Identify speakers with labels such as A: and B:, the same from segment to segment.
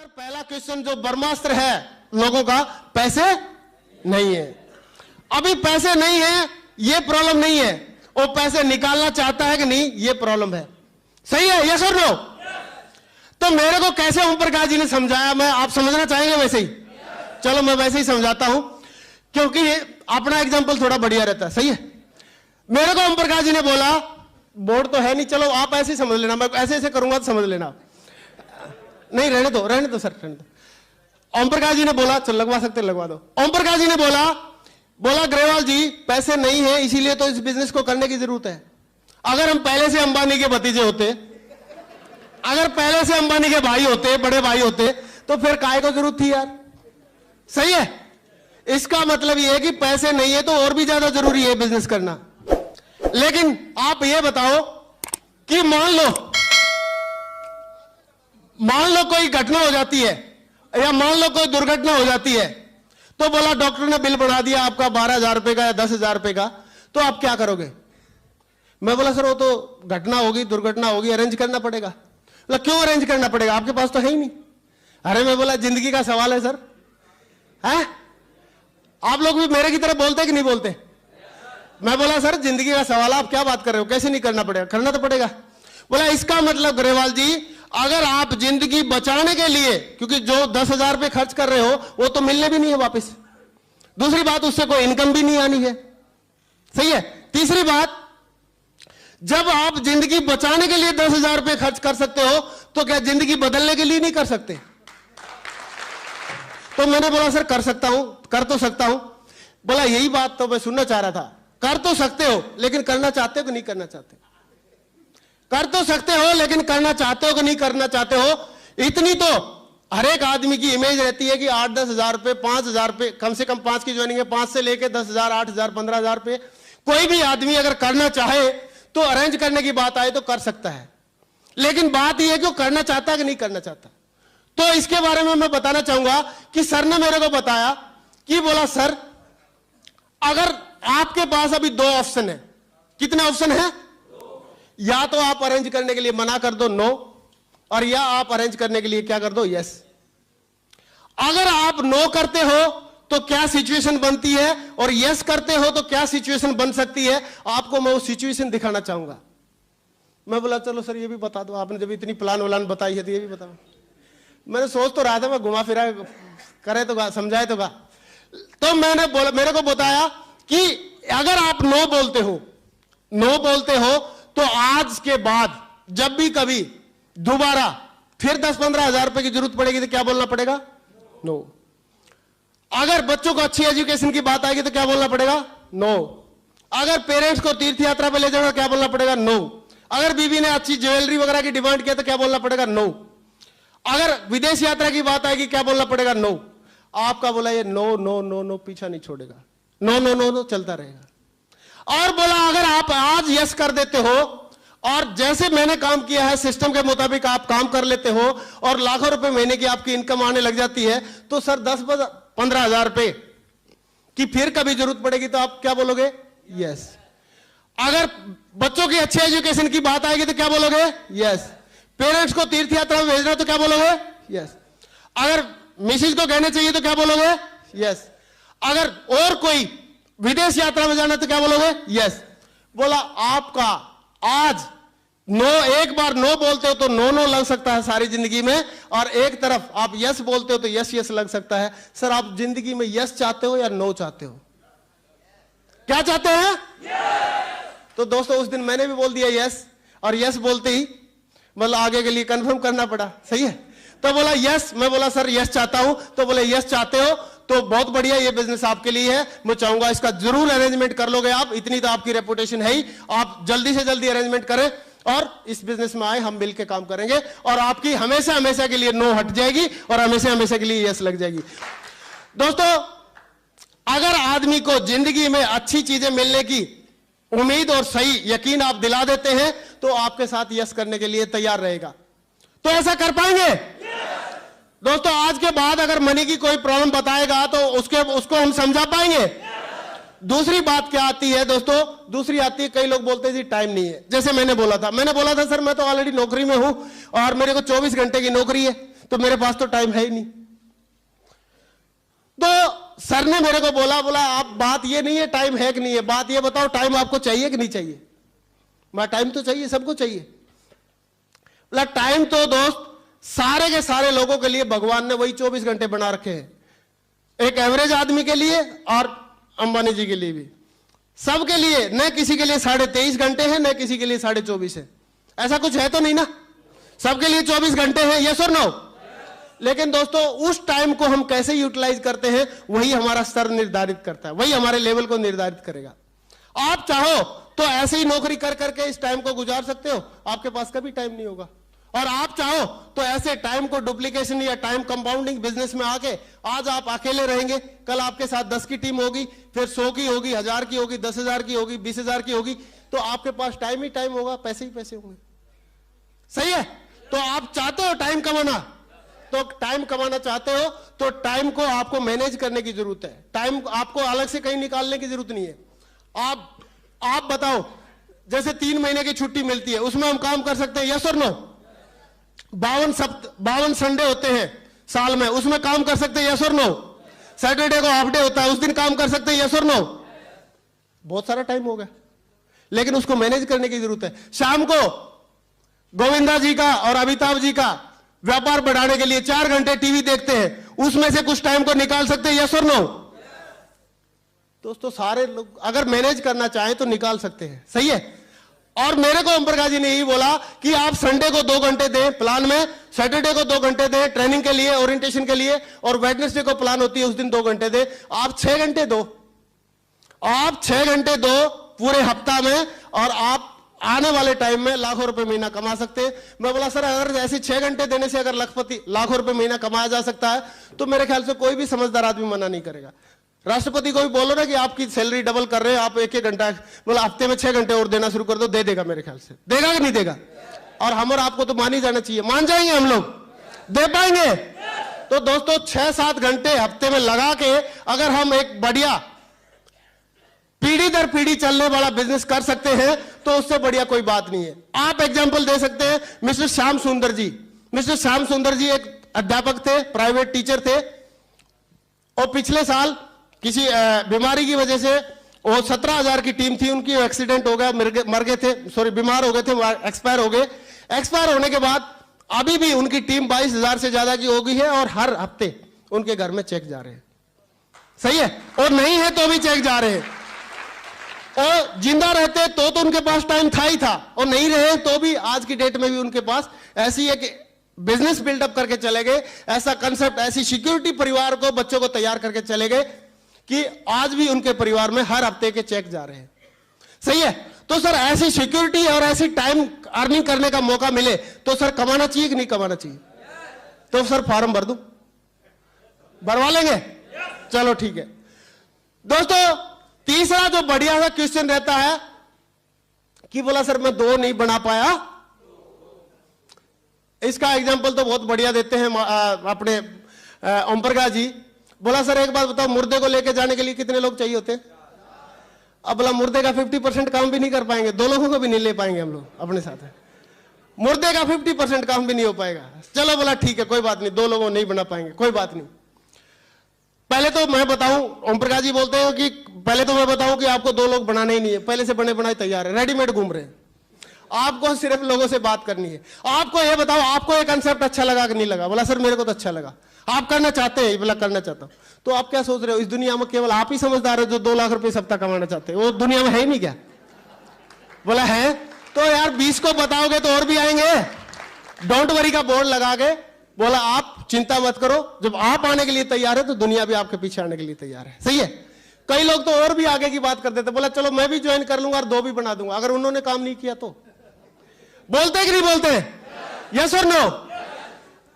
A: Sir पहला question जो ब्रह्मास्त्र है लोगों का, पैसे नहीं है। अभी पैसे नहीं है ये प्रॉब्लम नहीं है, वो पैसे निकालना चाहता है कि नहीं ये प्रॉब्लम है। सही है, यस और नो? तो मेरे को कैसे ओम प्रकाश जी ने समझाया, मैं आप समझना चाहेंगे वैसे ही? चलो मैं वैसे ही समझाता हूं, क्योंकि अपना एग्जाम्पल थोड़ा बढ़िया रहता है। सही है। मेरे को ओम प्रकाश जी ने बोला, बोर्ड तो है नहीं, चलो आप ऐसे ही समझ लेना, मैं ऐसे ऐसे करूंगा तो समझ लेना। नहीं रहने दो सर, रहने दो। ओम प्रकाश जी ने बोला, चल लगवा सकते लगवा दो। ओम प्रकाश जी ने बोला ग्रेवाल जी पैसे नहीं है, इसीलिए तो इस बिजनेस को करने की जरूरत है। अगर हम पहले से अंबानी के भतीजे होते, अगर पहले से अंबानी के भाई होते, बड़े भाई होते, तो फिर काय को जरूरत थी यार। सही है। इसका मतलब यह है कि पैसे नहीं है तो और भी ज्यादा जरूरी है बिजनेस करना। लेकिन आप ये बताओ कि मान लो कोई घटना हो जाती है, या मान लो कोई दुर्घटना हो जाती है, तो बोला डॉक्टर ने बिल बना दिया आपका 12,000 रुपए का या 10,000 रुपए का, तो आप क्या करोगे? मैं बोला सर वो तो घटना होगी, दुर्घटना होगी, अरेंज करना पड़ेगा। बोला क्यों अरेंज करना पड़ेगा, आपके पास तो है ही नहीं। अरे मैं बोला जिंदगी का सवाल है सर, है? आप लोग भी मेरे की तरह बोलते कि नहीं बोलते? मैं बोला सर जिंदगी का सवाल, आप क्या बात कर रहे हो, कैसे नहीं करना पड़ेगा, करना तो पड़ेगा। बोला इसका मतलब ग्रेवाल जी अगर आप जिंदगी बचाने के लिए, क्योंकि जो 10,000 रुपए खर्च कर रहे हो वो तो मिलने भी नहीं है वापस, दूसरी बात उससे कोई इनकम भी नहीं आनी है। सही है। तीसरी बात, जब आप जिंदगी बचाने के लिए 10,000 रुपए खर्च कर सकते हो, तो क्या जिंदगी बदलने के लिए नहीं कर सकते? तो मैंने बोला सर कर सकता हूं, कर तो सकता हूं। बोला यही बात तो मैं सुनना चाह रहा था, कर तो सकते हो लेकिन करना चाहते हो कि नहीं करना चाहते? कर तो सकते हो लेकिन करना चाहते हो कि नहीं करना चाहते हो? इतनी तो हर एक आदमी की इमेज रहती है कि 8-10 हजार रुपए, 5,000 रुपए, कम से कम 5 की ज्वाइनिंग है, 5 से लेके 10,000, 8,000, 15,000 रुपए। कोई भी आदमी अगर करना चाहे तो अरेंज करने की बात आए तो कर सकता है, लेकिन बात यह है कि वो करना चाहता है कि नहीं करना चाहता। तो इसके बारे में मैं बताना चाहूंगा कि सर ने मेरे को बताया कि बोला सर अगर आपके पास अभी 2 ऑप्शन है। कितने ऑप्शन है? या तो आप अरेंज करने के लिए मना कर दो नो, और या आप अरेंज करने के लिए क्या कर दो यस। अगर आप नो करते हो तो क्या सिचुएशन बनती है, और यस करते हो तो क्या सिचुएशन बन सकती है, आपको मैं वो सिचुएशन दिखाना चाहूंगा। मैं बोला चलो सर ये भी बता दो, आपने जब इतनी प्लान वलान बताई है तो ये भी बताओ। मैंने सोच तो रहा था मैं घुमा फिरा करे तो समझाए तो तो मैंने बोला, मेरे को बताया कि अगर आप नो बोलते हो तो आज के बाद जब भी कभी दोबारा फिर 10-15 हजार रुपए की जरूरत पड़ेगी तो क्या बोलना पड़ेगा? नो। अगर बच्चों को अच्छी एजुकेशन की बात आएगी तो क्या बोलना पड़ेगा? नो। अगर पेरेंट्स को तीर्थ यात्रा पे ले जाना क्या बोलना पड़ेगा? नो। अगर बीवी ने अच्छी ज्वेलरी वगैरह की डिमांड किया तो क्या बोलना पड़ेगा? नो। अगर विदेश यात्रा की बात आएगी क्या बोलना पड़ेगा? नो। आपका बोला ये नो नो नो नो पीछा नहीं छोड़ेगा, नो नो नो नो चलता रहेगा। और बोला अगर आप आज यस कर देते हो और जैसे मैंने काम किया है सिस्टम के मुताबिक आप काम कर लेते हो और लाखों रुपए महीने की आपकी इनकम आने लग जाती है, तो सर 10-15 हजार रुपए की फिर कभी जरूरत पड़ेगी तो आप क्या बोलोगे? यस। अगर बच्चों की अच्छी एजुकेशन की बात आएगी तो क्या बोलोगे? यस। पेरेंट्स को तीर्थ यात्रा में भेजना तो क्या बोलोगे? यस। अगर मिसेज को कहने चाहिए तो क्या बोलोगे? यस। अगर और कोई विदेश यात्रा में जाना तो क्या बोलोगे? यस। बोला आपका आज नो, एक बार नो बोलते हो तो नो नो लग सकता है सारी जिंदगी में, और एक तरफ आप यस बोलते हो तो यस यस लग सकता है। सर आप जिंदगी में यस चाहते हो या नो चाहते हो? क्या चाहते हैं? yes! तो दोस्तों उस दिन मैंने भी बोल दिया यस, और यस बोलते ही मतलब आगे के लिए कंफर्म करना पड़ा। सही है। तो बोला यस, मैं बोला सर यस चाहता हूं, तो बोले यस चाहते हो तो बहुत बढ़िया, ये बिजनेस आपके लिए है, मैं चाहूंगा इसका जरूर अरेंजमेंट कर लोगे आप, इतनी तो आपकी रेपुटेशन है ही, आप जल्दी से जल्दी अरेंजमेंट करें और इस बिजनेस में आए, हम मिलकर काम करेंगे और आपकी हमेशा हमेशा के लिए नो हट जाएगी और हमेशा हमेशा के लिए यस लग जाएगी। दोस्तों अगर आदमी को जिंदगी में अच्छी चीजें मिलने की उम्मीद और सही यकीन आप दिला देते हैं तो आपके साथ यस करने के लिए तैयार रहेगा। तो ऐसा कर पाएंगे? दोस्तों आज के बाद अगर मनी की कोई प्रॉब्लम बताएगा तो उसको हम समझा पाएंगे? दूसरी बात क्या आती है दोस्तों? दूसरी आती है कई लोग बोलते हैं जी टाइम नहीं है। जैसे मैंने बोला था सर मैं तो ऑलरेडी नौकरी में हूं और मेरे को 24 घंटे की नौकरी है, तो मेरे पास तो टाइम है ही नहीं। तो सर ने मेरे को बोला आप बात ये नहीं है टाइम है कि नहीं है, बात ये बताओ टाइम आपको चाहिए कि नहीं चाहिए। मैं टाइम तो चाहिए, सबको चाहिए। बोला टाइम तो दोस्त सारे के सारे लोगों के लिए भगवान ने वही 24 घंटे बना रखे हैं, एक एवरेज आदमी के लिए और अंबानी जी के लिए भी, सबके लिए। न किसी के लिए 23.5 घंटे हैं, न किसी के लिए 24.5 है। ऐसा कुछ है तो नहीं ना, सबके लिए 24 घंटे हैं, यस और नो। लेकिन दोस्तों उस टाइम को हम कैसे यूटिलाइज करते हैं वही हमारा स्तर निर्धारित करता है, वही हमारे लेवल को निर्धारित करेगा। आप चाहो तो ऐसे ही नौकरी कर करके इस टाइम को गुजार सकते हो, आपके पास कभी टाइम नहीं होगा। और आप चाहो तो ऐसे टाइम को डुप्लीकेशन या टाइम कंपाउंडिंग बिजनेस में आके आज आप अकेले रहेंगे, कल आपके साथ 10 की टीम होगी, फिर 100 की होगी, 1000 की होगी, 10,000 की होगी, 20,000 की होगी, तो आपके पास टाइम ही टाइम होगा, पैसे ही पैसे होंगे। सही है। तो आप चाहते हो टाइम कमाना, तो टाइम कमाना चाहते हो तो टाइम को आपको मैनेज करने की जरूरत है। टाइम आपको अलग से कहीं निकालने की जरूरत नहीं है। आप बताओ, जैसे 3 महीने की छुट्टी मिलती है उसमें हम काम कर सकते हैं, यस और नो। 52 संडे होते हैं साल में, उसमें काम कर सकते हैं, यस और नो। सैटरडे को हाफ डे होता है, उस दिन काम कर सकते हैं, यस और नो। बहुत सारा टाइम हो गया, लेकिन उसको मैनेज करने की जरूरत है। शाम को गोविंदा जी का और अमिताभ जी का व्यापार बढ़ाने के लिए 4 घंटे टीवी देखते हैं, उसमें से कुछ टाइम को निकाल सकते हैं, यस और नो। दोस्तों सारे लोग अगर मैनेज करना चाहें तो निकाल सकते हैं, सही है। और मेरे को ओम प्रकाश जी ने यही बोला कि आप संडे को 2 घंटे दें प्लान में, सैटरडे को 2 घंटे दें ट्रेनिंग के लिए, ओरिएंटेशन के लिए, और वेडनेसडे को प्लान होती है उस दिन 2 घंटे दें। आप 6 घंटे दो, आप 6 घंटे दो पूरे हफ्ता में, और आप आने वाले टाइम में लाखों रुपए महीना कमा सकते हैं। मैं बोला सर अगर ऐसे 6 घंटे देने से अगर लाखों रुपए महीना कमाया जा सकता है तो मेरे ख्याल से कोई भी समझदार आदमी मना नहीं करेगा। राष्ट्रपति को भी बोलो ना कि आपकी सैलरी डबल कर रहे हैं, आप 1-1 घंटा, बोला हफ्ते में 6 घंटे और देना शुरू कर दो, दे देगा मेरे ख्याल से। देगा कि नहीं देगा? और हम और आपको तो मान ही जाना चाहिए, मान जाएंगे हम लोग, दे पाएंगे। तो दोस्तों 6-7 घंटे हफ्ते में लगा के अगर हम एक बढ़िया पीढ़ी दर पीढ़ी चलने वाला बिजनेस कर सकते हैं तो उससे बढ़िया कोई बात नहीं है। आप एग्जांपल दे सकते हैं मिस्टर श्याम सुंदर जी। मिस्टर श्याम सुंदर जी एक अध्यापक थे, प्राइवेट टीचर थे, और पिछले साल किसी बीमारी की वजह से वो 17,000 की टीम थी उनकी, एक्सीडेंट हो गया, मर गए थे, सॉरी बीमार हो गए थे, एक्सपायर हो गए। एक्सपायर होने के बाद अभी भी उनकी टीम 22,000 से ज्यादा की हो गई है, और हर हफ्ते उनके घर में चेक जा रहे हैं, सही है। और नहीं है तो भी चेक जा रहे हैं। और जिंदा रहते तो उनके पास टाइम था ही था, और नहीं रहे तो भी आज की डेट में भी उनके पास ऐसी एक बिजनेस बिल्डअप करके चले गए, ऐसा कंसेप्ट, ऐसी सिक्योरिटी परिवार को, बच्चों को तैयार करके चले गए कि आज भी उनके परिवार में हर हफ्ते के चेक जा रहे हैं, सही है। तो सर ऐसी सिक्योरिटी और ऐसी टाइम अर्निंग करने का मौका मिले तो सर कमाना चाहिए कि नहीं कमाना चाहिए? तो सर फॉर्म भर दूं, भरवा लेंगे? चलो ठीक है। दोस्तों तीसरा जो बढ़िया सा क्वेश्चन रहता है कि बोला सर मैं 2 नहीं बना पाया। इसका एग्जांपल तो बहुत बढ़िया देते हैं अपने ओम प्रकाश जी। बोला सर एक बात बताओ, मुर्दे को लेके जाने के लिए कितने लोग चाहिए होते हैं? अब बोला मुर्दे का 50% काम भी नहीं कर पाएंगे, 2 लोगों को भी नहीं ले पाएंगे हम लोग अपने साथ। मुर्दे का 50% काम भी नहीं हो पाएगा। चलो बोला ठीक है कोई बात नहीं, 2 लोगों नहीं बना पाएंगे, कोई बात नहीं। पहले तो मैं बताऊं, ओम प्रकाश जी बोलते हैं कि पहले तो मैं बताऊं कि आपको 2 लोग बनाने ही नहीं है, पहले से बने बनाए तैयार है, रेडीमेड घूम रहे हैं। आपको सिर्फ लोगों से बात करनी है। आपको ये बताओ आपको ये कंसेप्ट अच्छा लगा कि नहीं लगा? बोला सर मेरे को तो अच्छा लगा। आप करना चाहते हैं? बोला करना चाहता हूं। तो आप क्या सोच रहे हो, इस दुनिया में केवल आप ही समझदार हो जो 2 लाख रुपए सप्ताह कमाना चाहते हैं? वो दुनिया में है ही नहीं क्या? बोला है। तो यार 20 को बताओगे तो और भी आएंगे। डोंट वरी का बोर्ड लगा के बोला आप चिंता मत करो, जब आप आने के लिए तैयार है तो दुनिया भी आपके पीछे आने के लिए तैयार है, सही है। कई लोग तो और भी आगे की बात करते थे, बोला चलो मैं भी ज्वाइन कर लूंगा और 2 भी बना दूंगा, अगर उन्होंने काम नहीं किया तो। बोलते कि नहीं बोलते? यस और नो?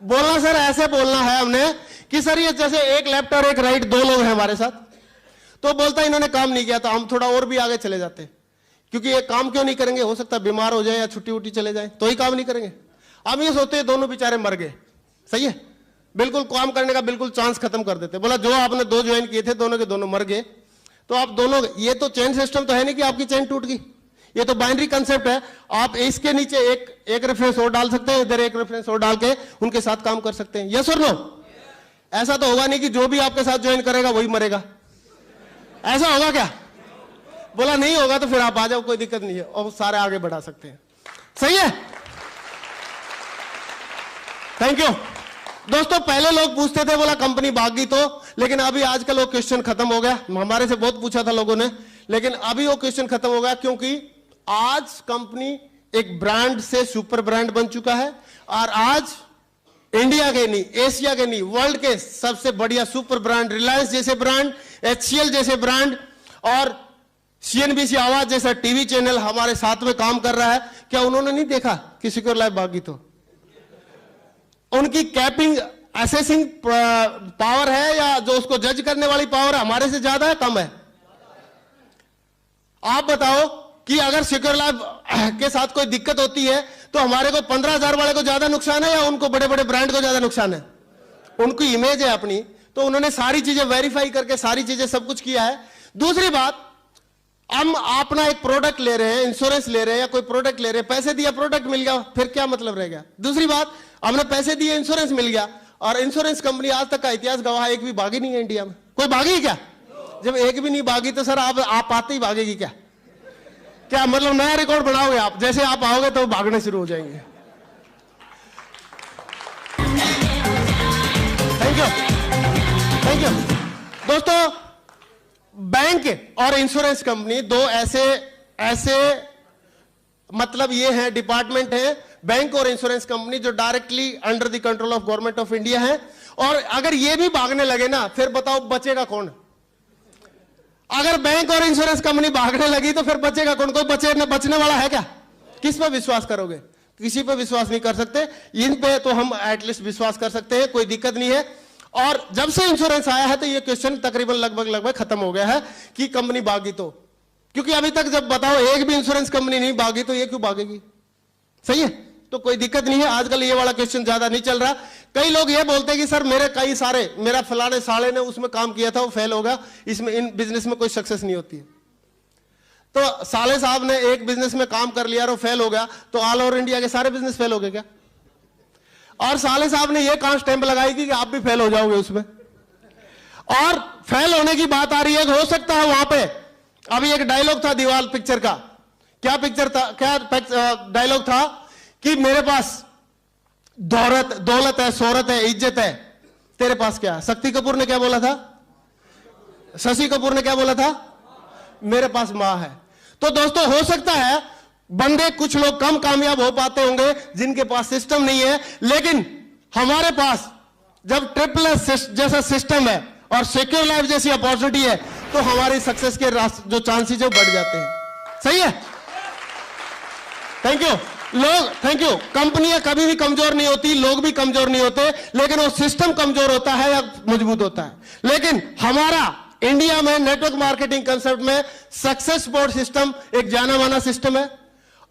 A: बोलना सर ऐसे बोलना है हमने कि सर ये जैसे एक लेफ्ट और एक राइट 2 लोग हैं हमारे साथ, तो बोलता इन्होंने काम नहीं किया तो हम थोड़ा और भी आगे चले जाते, क्योंकि ये काम क्यों नहीं करेंगे, हो सकता है बीमार हो जाए या छुट्टी उट्टी चले जाए तो ही काम नहीं करेंगे। हम ये सोचते हैं दोनों बेचारे मर गए, सही है, बिल्कुल काम करने का बिल्कुल चांस खत्म कर देते। बोला जो आपने 2 ज्वाइन किए थे दोनों के दोनों मर गए, तो आप दोनों, ये तो चेन सिस्टम तो है नहीं कि आपकी चेन टूट गई, ये तो बाइनरी कंसेप्ट है। आप इसके नीचे एक रेफरेंस और डाल सकते हैं, इधर एक रेफरेंस और डाल के उनके साथ काम कर सकते हैं। यस और नो? ऐसा तो होगा नहीं कि जो भी आपके साथ ज्वाइन करेगा वही मरेगा, ऐसा होगा क्या? बोला नहीं होगा तो फिर आप आ जाओ, कोई दिक्कत नहीं है, और सारे आगे बढ़ा सकते हैं। सही है? थैंक यू दोस्तों। पहले लोग पूछते थे बोला कंपनी भाग गई तो, लेकिन अभी आजकल वो क्वेश्चन खत्म हो गया। हमारे से बहुत पूछा था लोगों ने, लेकिन अभी वो क्वेश्चन खत्म हो गया, क्योंकि आज कंपनी एक ब्रांड से सुपर ब्रांड बन चुका है, और आज इंडिया के नहीं, एशिया के नहीं, वर्ल्ड के सबसे बढ़िया सुपर ब्रांड, रिलायंस जैसे ब्रांड, HCL जैसे ब्रांड और CNBC आवाज जैसा टीवी चैनल हमारे साथ में काम कर रहा है। क्या उन्होंने नहीं देखा कि सिक्योर लाइफ भागी? तो उनकी कैपिंग असेसिंग पावर है या जो उसको जज करने वाली पावर है हमारे से ज्यादा है, कम है? आप बताओ कि अगर सिक्योर लाइफ के साथ कोई दिक्कत होती है तो हमारे को 15,000 वाले को ज्यादा नुकसान है या उनको बड़े बड़े ब्रांड को ज्यादा नुकसान है? उनकी इमेज है अपनी, तो उन्होंने सारी चीजें वेरीफाई करके सारी चीजें सब कुछ किया है। दूसरी बात, हम अपना एक प्रोडक्ट ले रहे हैं, इंश्योरेंस ले रहे हैं या कोई प्रोडक्ट ले रहे हैं, पैसे दिया प्रोडक्ट मिल गया, फिर क्या मतलब रह गया? दूसरी बात, हमने पैसे दिए इंश्योरेंस मिल गया, और इंश्योरेंस कंपनी आज तक का इतिहास गवाह एक भी भागी नहीं है इंडिया में। कोई भागी क्या? जब एक भी नहीं भागी तो सर आप आते ही भागेगी क्या? क्या मतलब नया रिकॉर्ड बनाओगे आप? जैसे आप आओगे तो भागने शुरू हो जाएंगे। थैंक यू थैंक यू दोस्तों। बैंक और इंश्योरेंस कंपनी दो ऐसे मतलब ये है डिपार्टमेंट है, बैंक और इंश्योरेंस कंपनी, जो directly under the control of government of India है। और अगर ये भी भागने लगे ना, फिर बताओ बचेगा कौन? अगर बैंक और इंश्योरेंस कंपनी भागने लगी तो फिर बचेगा कौन? कोई बचने वाला है क्या? किस पे विश्वास करोगे? किसी पे विश्वास नहीं कर सकते। इन पे तो हम एटलीस्ट विश्वास कर सकते हैं, कोई दिक्कत नहीं है। और जब से इंश्योरेंस आया है तो ये क्वेश्चन तकरीबन लगभग खत्म हो गया है कि कंपनी भागी तो, क्योंकि अभी तक जब बताओ एक भी इंश्योरेंस कंपनी नहीं भागी तो ये क्यों भागेगी? सही है, तो कोई दिक्कत नहीं है। आजकल ये वाला क्वेश्चन ज्यादा नहीं चल रहा। कई लोग ये बोलते हैं कि सर मेरा फलाने साले ने उसमें काम किया था, वो फेल होगा, इसमें इन बिजनेस में कोई सक्सेस नहीं होती है। तो साले साहब ने एक बिजनेस में काम कर लिया और वो फेल हो गया, तो ऑल ओवर इंडिया के सारे बिजनेस फेल हो गए क्या? और साले साहब ने ये कहां स्टैंप लगाई कि आप भी फेल हो जाओगे उसमें? और फेल होने की बात आ रही है, हो सकता है वहां पे अभी एक डायलॉग था दीवार पिक्चर का, क्या पिक्चर था, क्या डायलॉग था कि मेरे पास दौलत है, शोहरत है, इज्जत है, तेरे पास क्या? शक्ति कपूर ने क्या बोला था? शशि कपूर ने क्या बोला था? मेरे पास मां है। तो दोस्तों हो सकता है बंदे कुछ लोग कम कामयाब हो पाते होंगे जिनके पास सिस्टम नहीं है, लेकिन हमारे पास जब ट्रिपल एस जैसा सिस्टम है और सिक्योर लाइफ जैसी अपॉर्चुनिटी है तो हमारी सक्सेस के जो चांसेस है बढ़ जाते हैं। सही है? Thank you. कंपनियां कभी भी कमजोर नहीं होती, लोग भी कमजोर नहीं होते, लेकिन वो सिस्टम कमजोर होता है या मजबूत होता है। लेकिन हमारा इंडिया में नेटवर्क मार्केटिंग कंसेप्ट में सक्सेस बोर्ड सिस्टम एक जाना माना सिस्टम है,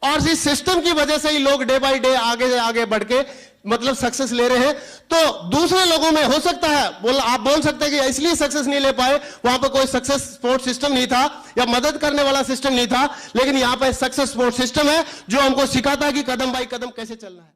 A: और इस सिस्टम की वजह से ही लोग डे बाय डे आगे बढ़ के मतलब सक्सेस ले रहे हैं। तो दूसरे लोगों में हो सकता है आप बोल सकते हैं कि इसलिए सक्सेस नहीं ले पाए, वहां पर कोई सक्सेस सपोर्ट सिस्टम नहीं था या मदद करने वाला सिस्टम नहीं था, लेकिन यहां पर सक्सेस सपोर्ट सिस्टम है जो हमको सिखाता है कि कदम बाई कदम कैसे चलना है।